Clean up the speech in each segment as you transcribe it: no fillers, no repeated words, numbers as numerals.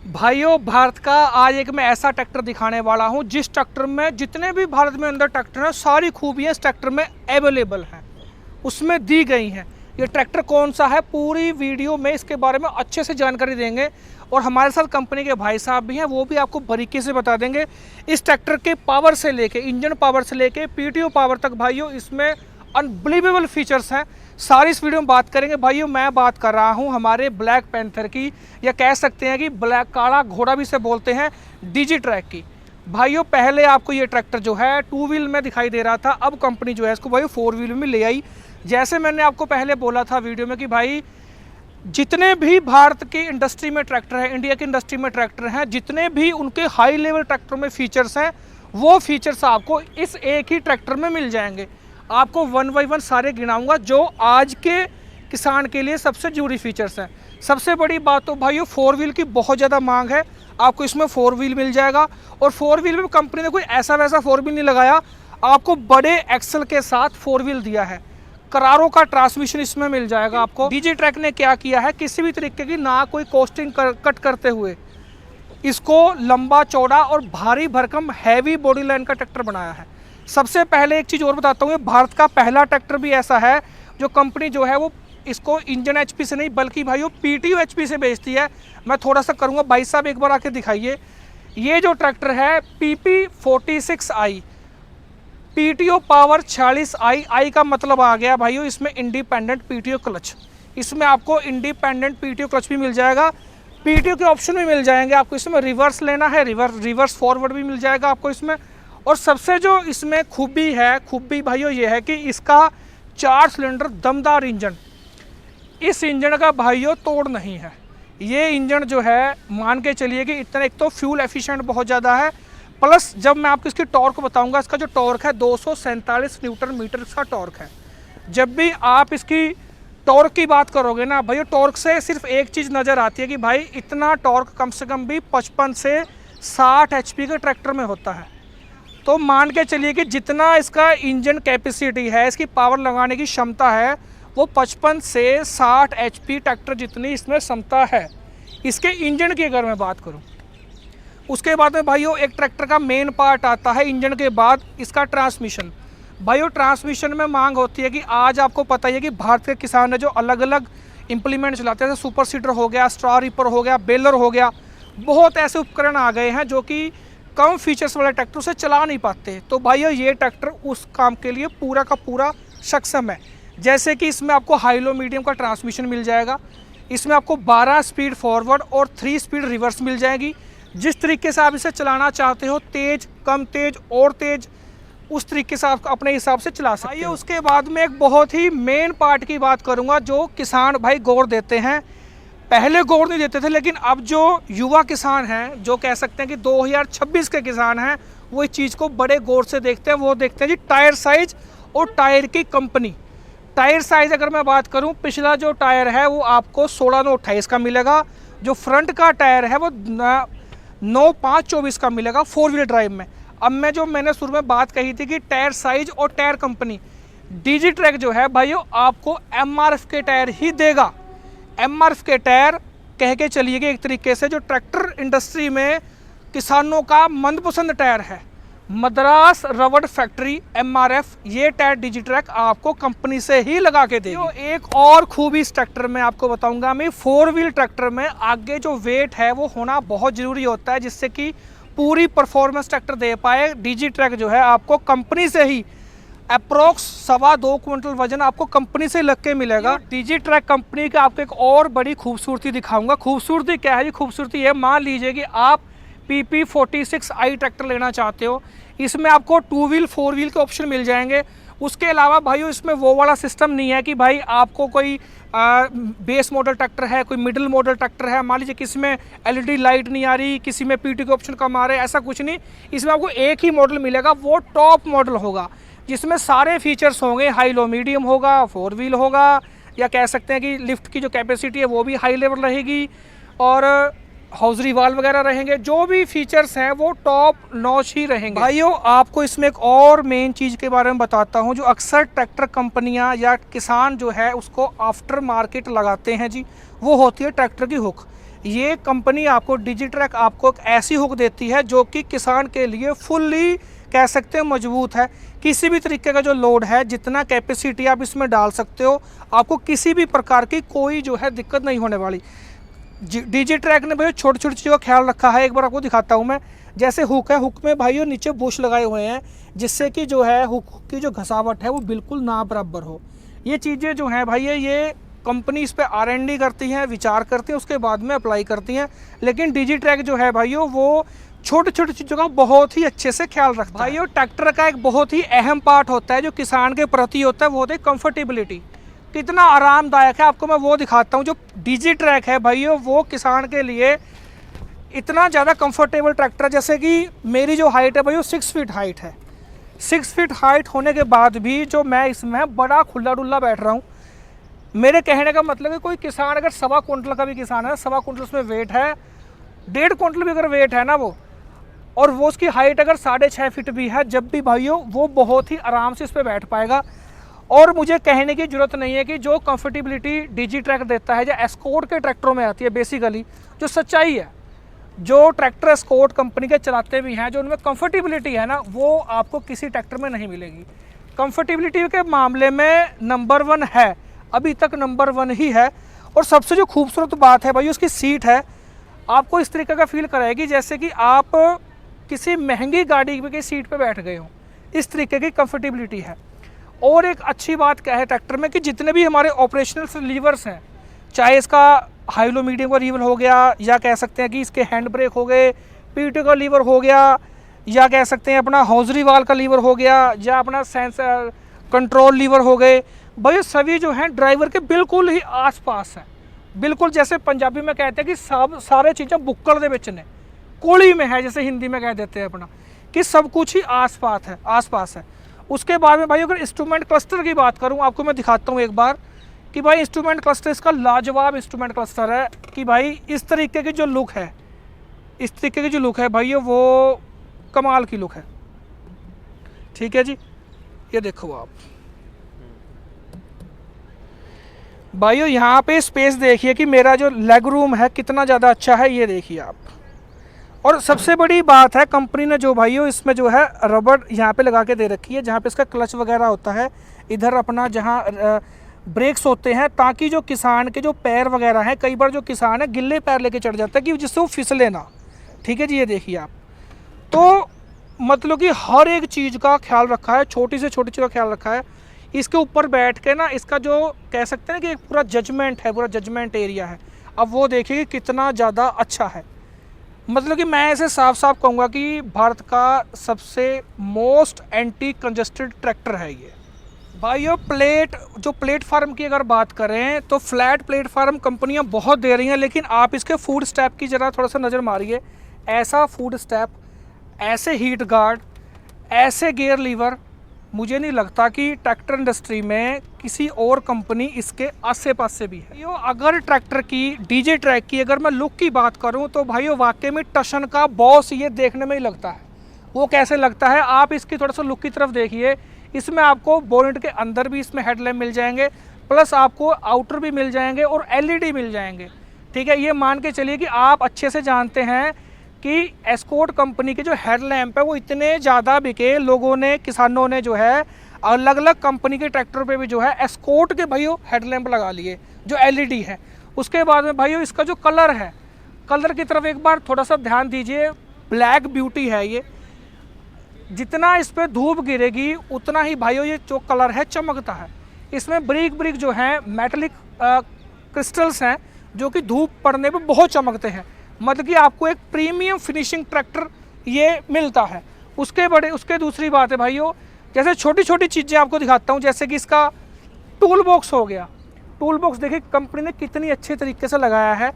भाइयों, भारत का आज एक मैं ऐसा ट्रैक्टर दिखाने वाला हूं जिस ट्रैक्टर में जितने भी भारत में अंदर ट्रैक्टर हैं सारी खूबियां इस ट्रैक्टर में अवेलेबल हैं, उसमें दी गई हैं। ये ट्रैक्टर कौन सा है, पूरी वीडियो में इसके बारे में अच्छे से जानकारी देंगे और हमारे साथ कंपनी के भाई साहब भी हैं, वो भी आपको बारीकी से बता देंगे। इस ट्रैक्टर के पावर से लेके, इंजन पावर से लेके पीटीओ पावर तक भाइयों इसमें अनबिलीवेबल फीचर्स हैं। सारी इस वीडियो में बात करेंगे। भाइयों, मैं बात कर रहा हूं हमारे ब्लैक पैंथर की, या कह सकते हैं कि ब्लैक काला घोड़ा भी से बोलते हैं, डीजी ट्रैक की। भाइयों, पहले आपको ये ट्रैक्टर जो है 2 व्हील में दिखाई दे रहा था, अब कंपनी जो है इसको भाई 4 व्हील में ले आई। जैसे मैंने आपको पहले बोला था वीडियो में कि भाई जितने भी भारत की इंडस्ट्री में ट्रैक्टर है, इंडिया की इंडस्ट्री में ट्रैक्टर हैं, जितने भी उनके हाई लेवल ट्रैक्टर में फीचर्स हैं, वो फीचर्स आपको इस एक ही ट्रैक्टर में मिल जाएंगे। आपको 1 बाय 1 सारे गिनाऊंगा जो आज के किसान के लिए सबसे जरूरी फीचर्स हैं। सबसे बड़ी बात तो भाइयों 4 व्हील की बहुत ज़्यादा मांग है, आपको इसमें 4 व्हील मिल जाएगा। और 4 व्हील में कंपनी ने कोई ऐसा वैसा 4 व्हील नहीं लगाया, आपको बड़े एक्सल के साथ 4 व्हील दिया है। करारों का ट्रांसमिशन इसमें मिल जाएगा आपको। डीजी ट्रैक ने क्या किया है, किसी भी तरीके की ना कोई कॉस्टिंग कट करते हुए इसको लंबा चौड़ा और भारी भरकम हैवी बॉडी लाइन का ट्रैक्टर बनाया है। सबसे पहले एक चीज़ और बताता हूँ, ये भारत का पहला ट्रैक्टर भी ऐसा है जो कंपनी जो है वो इसको इंजन एचपी से नहीं बल्कि भाई वो पीटीओ एचपी से बेचती है। मैं थोड़ा सा करूँगा, भाई साहब एक बार आके दिखाइए। ये जो ट्रैक्टर है PP46i, पीटीओ पावर 46i। आई का मतलब आ गया भाइयों इसमें इंडिपेंडेंट पीटीओ क्लच। इसमें आपको इंडिपेंडेंट पीटीओ क्लच भी मिल जाएगा, पीटीओ के ऑप्शन भी मिल जाएंगे आपको। इसमें रिवर्स लेना है, रिवर्स फॉरवर्ड भी मिल जाएगा आपको इसमें। और सबसे जो इसमें खूबी भाइयों ये है कि इसका 4 सिलेंडर दमदार इंजन। इस इंजन का भाइयों तोड़ नहीं है। ये इंजन जो है मान के चलिए कि इतना, एक तो फ्यूल एफिशिएंट बहुत ज़्यादा है, प्लस जब मैं आपको इसकी टॉर्क बताऊंगा, इसका जो टॉर्क है 247 न्यूटन मीटर का टॉर्क है। जब भी आप इसकी टॉर्क की बात करोगे ना भाई, टॉर्क से सिर्फ एक चीज़ नज़र आती है कि भाई इतना टॉर्क कम से कम भी 55 से 60 HP के ट्रैक्टर में होता है। तो मान के चलिए कि जितना इसका इंजन कैपेसिटी है, इसकी पावर लगाने की क्षमता है, वो 55 से 60 HP ट्रैक्टर जितनी इसमें क्षमता है इसके इंजन की अगर मैं बात करूं। उसके बाद में भाइयों एक ट्रैक्टर का मेन पार्ट आता है इंजन के बाद, इसका ट्रांसमिशन। भाइयों ट्रांसमिशन में मांग होती है कि आज आपको पता ही है कि भारत के किसान ने जो अलग अलग इंप्लीमेंट चलाते हैं, जैसे सुपर सीडर हो गया, स्ट्रॉ रीपर हो गया, बेलर हो गया, बहुत ऐसे उपकरण आ गए हैं जो कि कम फीचर्स वाले ट्रैक्टर से चला नहीं पाते। तो भाइयों ये ट्रैक्टर उस काम के लिए पूरा का पूरा सक्षम है। जैसे कि इसमें आपको हाई लो मीडियम का ट्रांसमिशन मिल जाएगा, इसमें आपको 12 स्पीड फॉरवर्ड और 3 स्पीड रिवर्स मिल जाएगी। जिस तरीके से आप इसे चलाना चाहते हो, तेज, कम तेज और तेज, उस तरीके से आप अपने हिसाब से चला सकते हो। उसके बाद में एक बहुत ही मेन पार्ट की बात करूंगा जो किसान भाई गौर देते हैं। पहले गौर नहीं देते थे, लेकिन अब जो युवा किसान हैं, जो कह सकते हैं कि 2026 के किसान हैं, वो इस चीज़ को बड़े गौर से देखते हैं। वो देखते हैं जी टायर साइज और टायर की कंपनी। टायर साइज अगर मैं बात करूं, पिछला जो टायर है वो आपको 16/9/28 का मिलेगा। जो फ्रंट का टायर है वो 9/5/24 का मिलेगा 4 व्हील ड्राइव में। अब मैंने शुरू में बात कही थी कि टायर साइज और टायर कंपनी, डीजी ट्रैक जो है भाइयों आपको MRF के टायर ही देगा। MRF के टायर कह के चलिए कि एक तरीके से जो ट्रैक्टर इंडस्ट्री में किसानों का मनपसंद टायर है, मद्रास रबड़ फैक्ट्री MRF, ये टायर डीजी ट्रैक आपको कंपनी से ही लगा के देगी। एक और खूबी इस ट्रैक्टर में आपको बताऊंगा मैं, 4 व्हील ट्रैक्टर में आगे जो वेट है वो होना बहुत ज़रूरी होता है, जिससे कि पूरी परफॉर्मेंस ट्रैक्टर दे पाए। डीजी ट्रैक जो है आपको कंपनी से ही अप्रोक्स 2.25 क्विंटल वजन आपको कंपनी से लग के मिलेगा। डीजी ट्रैक कंपनी का आपको एक और बड़ी खूबसूरती दिखाऊंगा। खूबसूरती क्या है जी, खूबसूरती है, मान लीजिए कि आप PP46i ट्रैक्टर लेना चाहते हो, इसमें आपको 2 व्हील 4 व्हील के ऑप्शन मिल जाएंगे। उसके अलावा भाइयों इसमें वो वाला सिस्टम नहीं है कि भाई आपको कोई बेस मॉडल ट्रैक्टर है, कोई मिडिल मॉडल ट्रैक्टर है, मान लीजिए किसी में LED लाइट नहीं आ रही, किसी में PT के ऑप्शन कम आ रहे हैं, ऐसा कुछ नहीं। इसमें आपको एक ही मॉडल मिलेगा, वो टॉप मॉडल होगा जिसमें सारे फीचर्स होंगे। हाई लो मीडियम होगा, 4 व्हील होगा, या कह सकते हैं कि लिफ्ट की जो कैपेसिटी है वो भी हाई लेवल रहेगी, और हाउजरी वाल वगैरह रहेंगे। जो भी फीचर्स हैं वो टॉप नॉच ही रहेंगे। भाइयों आपको इसमें एक और मेन चीज़ के बारे में बताता हूं, जो अक्सर ट्रैक्टर कंपनियां या किसान जो है उसको आफ्टर मार्केट लगाते हैं जी, वो होती है ट्रैक्टर की हुक। ये कंपनी आपको डिजिट्रैक आपको एक ऐसी हुक देती है जो कि किसान के लिए फुल्ली कह सकते हैं मजबूत है। किसी भी तरीके का जो लोड है, जितना कैपेसिटी आप इसमें डाल सकते हो, आपको किसी भी प्रकार की कोई जो है दिक्कत नहीं होने वाली। डिजिट्रैक ने भाई छोटी छोटी चीज़ों का ख्याल रखा है। एक बार आपको दिखाता हूँ मैं। जैसे हुक है, हुक में भाइयों नीचे बुश लगाए हुए हैं जिससे कि जो है हुक की जो घसावट है वो बिल्कुल ना बराबर हो। ये चीज़ें जो हैं भाई ये कंपनी इस पर R&D करती हैं, विचार करती हैं, उसके बाद में अप्लाई करती हैं। लेकिन डिजिट्रैक जो है भाइयों वो छोटी छोटी चीज़ों का बहुत ही अच्छे से ख्याल रखता है। भाइयों ट्रैक्टर का एक बहुत ही अहम पार्ट होता है जो किसान के प्रति होता है, वो होता है कंफर्टेबिलिटी। कितना आरामदायक है आपको मैं वो दिखाता हूँ। जो डिजिट्रैक है भाइयों वो किसान के लिए इतना ज़्यादा कंफर्टेबल ट्रैक्टर, जैसे कि मेरी जो हाइट है भाइयों 6 फीट हाइट है। 6 फीट हाइट होने के बाद भी जो मैं इसमें बड़ा खुला डुल्ला बैठ रहा हूँ। मेरे कहने का मतलब है कोई किसान अगर 1.25 कुंटल का भी किसान है, 1.25 कुंटल उसमें वेट है, 1.5 कुंटल भी अगर वेट है ना वो, और वो उसकी हाइट अगर 6.5 फीट भी है, जब भी भाइयों वो बहुत ही आराम से इस पर बैठ पाएगा। और मुझे कहने की ज़रूरत नहीं है कि जो कंफर्टेबिलिटी डिजिट्रैक देता है, जो एस्कॉर्ट के ट्रैक्टरों में आती है, बेसिकली जो सच्चाई है, जो ट्रैक्टर एस्कॉर्ट कंपनी के चलाते भी हैं, जो उनमें कंफर्टेबिलिटी है ना, वो आपको किसी ट्रैक्टर में नहीं मिलेगी। कंफर्टेबिलिटी के मामले में नंबर 1 है, अभी तक नंबर 1 ही है। और सबसे जो खूबसूरत बात है भाई उसकी सीट है, आपको इस तरीके का फील कराएगी जैसे कि आप किसी महंगी गाड़ी की सीट पे बैठ गए हो। इस तरीके की कंफर्टेबिलिटी है। और एक अच्छी बात क्या है ट्रैक्टर में कि जितने भी हमारे ऑपरेशनल लीवर्स हैं, चाहे इसका हाई लो मीडियम का लीवर हो गया, या कह सकते हैं कि इसके हैंड ब्रेक हो गए, पीटी का लीवर हो गया, या कह सकते हैं अपना हौजरी वाल का लीवर हो गया, या अपना सेंसर कंट्रोल लीवर हो गए, भाई सभी जो हैं ड्राइवर के बिल्कुल ही आसपास हैं। बिल्कुल जैसे पंजाबी में कहते हैं कि सब सारे चीज़ें बुक्कड़ दे विच ने, कोली में है, जैसे हिंदी में कह देते हैं अपना, कि सब कुछ ही आसपास है। उसके बाद में भाई अगर इंस्ट्रूमेंट क्लस्टर की बात करूं, आपको मैं दिखाता हूं एक बार कि भाई इंस्ट्रूमेंट क्लस्टर इसका लाजवाब इंस्ट्रूमेंट क्लस्टर है। कि भाई इस तरीके की जो लुक है, इस तरीके की जो लुक है भाई वो कमाल की लुक है। ठीक है जी, ये देखो आप भाइयों, यहाँ पे स्पेस देखिए कि मेरा जो लेग रूम है कितना ज़्यादा अच्छा है, ये देखिए आप। और सबसे बड़ी बात है कंपनी ने जो भाइयों इसमें जो है रबड़ यहाँ पे लगा के दे रखी है, जहाँ पे इसका क्लच वगैरह होता है, इधर अपना जहाँ ब्रेक्स होते हैं, ताकि जो किसान के जो पैर वगैरह हैं, कई बार जो किसान है गिल्ले पैर लेके चढ़ जाता है कि जिससे वो फिसले ना। ठीक है जी, ये देखिए आप। तो मतलब कि हर एक चीज़ का ख्याल रखा है, छोटी से छोटी चीज़ का ख्याल रखा है। इसके ऊपर बैठ के ना इसका जो कह सकते हैं कि एक पूरा जजमेंट है, पूरा जजमेंट एरिया है, अब वो देखिए कि कितना ज़्यादा अच्छा है। मतलब कि मैं ऐसे साफ साफ कहूँगा कि भारत का सबसे मोस्ट एंटी कंजस्टेड ट्रैक्टर है ये भाइयों। जो प्लेटफार्म की अगर बात करें तो फ्लैट प्लेटफार्म कंपनियां बहुत दे रही हैं, लेकिन आप इसके फूड स्टेप की ज़रा थोड़ा सा नज़र मारिए। ऐसा फूड स्टेप, ऐसे हीट गार्ड, ऐसे गियर लीवर, मुझे नहीं लगता कि ट्रैक्टर इंडस्ट्री में किसी और कंपनी इसके आसे पास से भी है। यो अगर ट्रैक्टर की डिजिट्रैक की अगर मैं लुक की बात करूं तो भाइयों वाकई में टशन का बॉस ये देखने में ही लगता है। वो कैसे लगता है, आप इसकी थोड़ा सा लुक की तरफ देखिए। इसमें आपको बोनेट के अंदर भी इसमें हेडलैम्प मिल जाएंगे, प्लस आपको आउटर भी मिल जाएंगे और LED मिल जाएंगे। ठीक है, ये मान के चलिए कि आप अच्छे से जानते हैं कि एस्कॉर्ट कंपनी के जो हेडलैम्प है वो इतने ज़्यादा बिके, लोगों ने, किसानों ने जो है अलग अलग कंपनी के ट्रैक्टर पे भी जो है एस्कॉर्ट के भाइयों हेडलैम्प लगा लिए जो LED है। उसके बाद में भाइयों इसका जो कलर है, कलर की तरफ एक बार थोड़ा सा ध्यान दीजिए। ब्लैक ब्यूटी है ये, जितना इस पर धूप गिरेगी उतना ही भाइयों ये जो कलर है चमकता है। इसमें ब्रिक जो हैं मेटेलिक क्रिस्टल्स हैं जो कि धूप पड़ने पे बहुत चमकते हैं। मतलब कि आपको एक प्रीमियम फिनिशिंग ट्रैक्टर ये मिलता है। उसके दूसरी बात है भाइयों, जैसे छोटी छोटी चीज़ें आपको दिखाता हूँ, जैसे कि इसका टूल बॉक्स हो गया। टूल बॉक्स देखिए कंपनी ने कितनी अच्छे तरीके से लगाया है।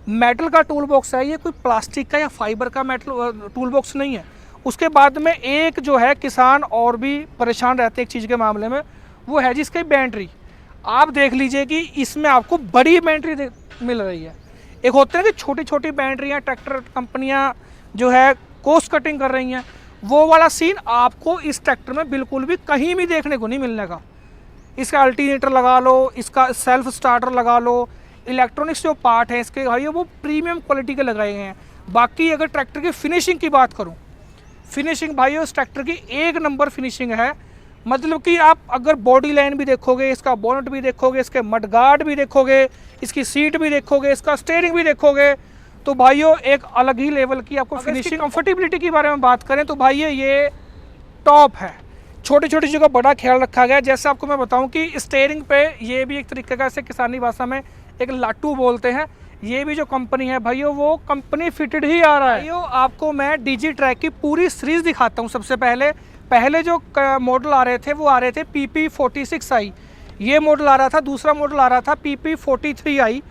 मेटल का टूल बॉक्स है ये, कोई प्लास्टिक का या फाइबर का मेटल टूल बॉक्स नहीं है। उसके बाद में एक जो है किसान और भी परेशान रहते हैं एक चीज़ के मामले में, वो है जिसकी बैटरी। आप देख लीजिए कि इसमें आपको बड़ी बैटरी मिल रही है। एक होता है कि छोटी छोटी बैटरियाँ ट्रैक्टर कंपनियाँ जो है कॉस्ट कटिंग कर रही हैं, वो वाला सीन आपको इस ट्रैक्टर में बिल्कुल भी कहीं भी देखने को नहीं मिलने का। इसका अल्टरनेटर लगा लो, इसका सेल्फ स्टार्टर लगा लो, इलेक्ट्रॉनिक्स जो पार्ट है इसके भाई वो प्रीमियम क्वालिटी के लगाए गए हैं। बाकी अगर ट्रैक्टर की फिनिशिंग की बात करूं, फिनिशिंग भाई उस ट्रैक्टर की एक नंबर फिनिशिंग है। मतलब कि आप अगर बॉडी लाइन भी देखोगे, इसका बोनट भी देखोगे, इसके मडगार्ड भी देखोगे, इसकी सीट भी देखोगे, इसका स्टीयरिंग भी देखोगे, तो भाइयों एक अलग ही लेवल की आपको फिनिशिंग। कंफर्टेबिलिटी की बारे में बात करें तो भाई ये टॉप है। छोटी छोटी जगह बड़ा ख्याल रखा गया है। जैसे आपको मैं बताऊं कि स्टीयरिंग पे ये भी एक तरीके का, ऐसे किसानी भाषा में एक लाटू बोलते हैं, ये भी जो कंपनी है भाइयों वो कंपनी फिटेड ही आ रहा है। भाइयों आपको मैं डीजी ट्रैक की पूरी सीरीज दिखाता हूँ। सबसे पहले जो मॉडल आ रहे थे वो आ रहे थे PP46i, ये मॉडल आ रहा था। दूसरा मॉडल आ रहा था PP43i।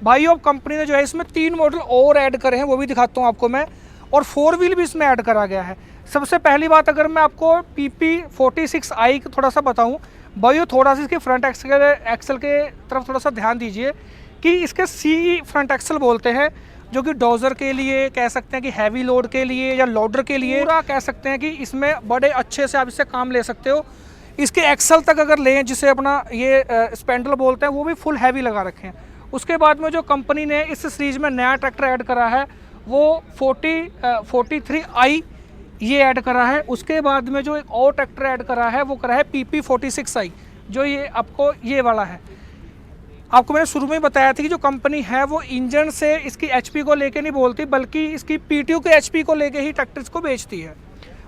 भाइयों अब कंपनी ने जो है इसमें 3 मॉडल और ऐड करे हैं, वो भी दिखाता हूँ आपको मैं, और 4 व्हील भी इसमें ऐड करा गया है। सबसे पहली बात अगर मैं आपको PP46i थोड़ा सा बताऊँ भाइयों, थोड़ा सा इसके फ्रंट एक्सल के तरफ थोड़ा सा ध्यान दीजिए कि इसके सी फ्रंट एक्सल बोलते हैं, जो कि डोजर के लिए कह सकते हैं कि हैवी लोड के लिए या लोडर के लिए पूरा कह सकते हैं कि इसमें बड़े अच्छे से आप इससे काम ले सकते हो। इसके एक्सल तक अगर लें, जिसे अपना ये स्पेंडल बोलते हैं, वो भी फुल हैवी लगा रखे हैं। उसके बाद में जो कंपनी ने इस सीरीज में नया ट्रैक्टर ऐड करा है वो 43i ये ऐड करा है। उसके बाद में जो एक और ट्रैक्टर ऐड करा है वो करा है PP46i, जो ये आपको ये वाला है। आपको मैंने शुरू में ही बताया था कि जो कंपनी है वो इंजन से इसकी HP को लेके नहीं बोलती, बल्कि इसकी PTO के HP को लेके ही ट्रैक्टर्स को बेचती है।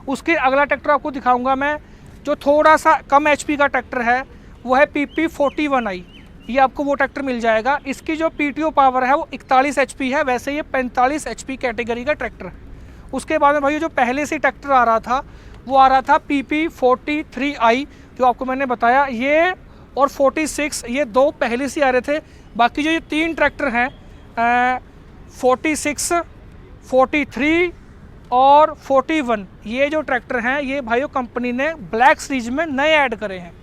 उसके अगला ट्रैक्टर आपको दिखाऊंगा मैं, जो थोड़ा सा कम HP का ट्रैक्टर है, वो है PP41i। ये आपको वो ट्रैक्टर मिल जाएगा। इसकी जो PTO पावर है वो 41 HP है, वैसे ये 45 HP कैटेगरी का ट्रैक्टर है। उसके बाद में भाई जो पहले से ट्रैक्टर आ रहा था वो आ रहा था PP43i, जो आपको मैंने बताया, ये और 46 ये 2 पहले से आ रहे थे। बाकी जो ये 3 ट्रैक्टर हैं 46, 43 और 41, ये जो ट्रैक्टर हैं ये भाइयों कंपनी ने ब्लैक सीरीज में नए ऐड करे हैं।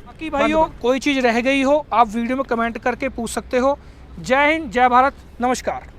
बाकी भाइयों कोई चीज़ रह गई हो आप वीडियो में कमेंट करके पूछ सकते हो। जय हिंद, जय भारत, नमस्कार।